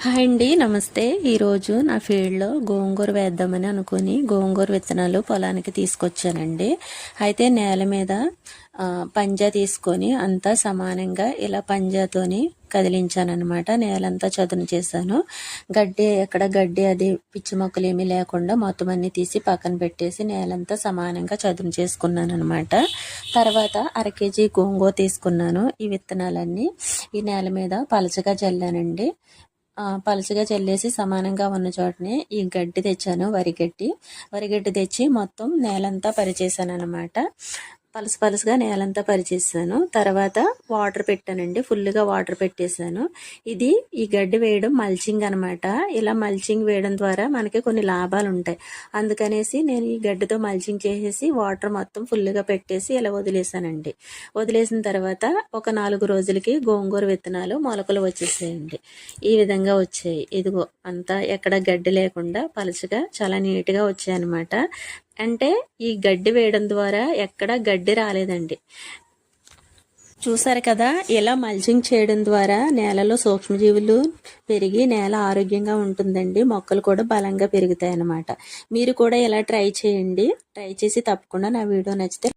Hi అండి, నమస్తే. ఈరోజు నా ఫీల్డ్లో గోంగూర వేద్దామని అనుకుని గోంగూర విత్తనాలు పొలానికి తీసుకొచ్చానండి. అయితే నేల మీద పంజా తీసుకొని అంతా సమానంగా ఇలా పంజాతోని కదిలించానమాట. నేలంతా చదును చేశాను. గడ్డి అది పిచ్చి మొక్కలు ఏమీ లేకుండా మొత్తం అన్ని తీసి పక్కన పెట్టేసి నేలంతా సమానంగా చదును చేసుకున్నాను అనమాట. తర్వాత 1/2 కేజీ గోంగూర తీసుకున్నాను. ఈ విత్తనాలన్నీ ఈ నేల మీద పలచగా చల్లానండి. పలుచగా చల్లేసి సమానంగా ఉన్న చోటనే ఈ గడ్డి తెచ్చాను. వరిగడ్డి తెచ్చి మొత్తం నేలంతా పరిచేసాను అనమాట. పలుసుగా నేలంతా పరిచేసాను. తర్వాత వాటర్ పెట్టానండి. ఫుల్గా వాటర్ పెట్టేశాను. ఇది ఈ గడ్డి వేయడం మల్చింగ్ అనమాట. ఇలా మల్చింగ్ వేయడం ద్వారా మనకి కొన్ని లాభాలు ఉంటాయి. అందుకనేసి నేను ఈ గడ్డితో మల్చింగ్ చేసేసి వాటర్ మొత్తం ఫుల్గా పెట్టేసి ఇలా వదిలేసానండి. వదిలేసిన తర్వాత ఒక 4 రోజులకి గోంగూర విత్తనాలు మొలకలు వచ్చేసాయండి. ఈ విధంగా వచ్చాయి. ఇదిగో అంతా ఎక్కడ గడ్డి లేకుండా పలుచగా చాలా నీట్గా వచ్చాయి అనమాట. అంటే ఈ గడ్డి వేయడం ద్వారా ఎక్కడ గడ్డి రాలేదండి. చూసారు కదా, ఇలా మల్చింగ్ చేయడం ద్వారా నేలలో సూక్ష్మజీవులు పెరిగి నేల ఆరోగ్యంగా ఉంటుందండి. మొక్కలు కూడా బలంగా పెరుగుతాయి అన్నమాట. మీరు కూడా ఇలా ట్రై చేయండి. ట్రై చేసి తప్పకుండా నా వీడియో నచ్చితే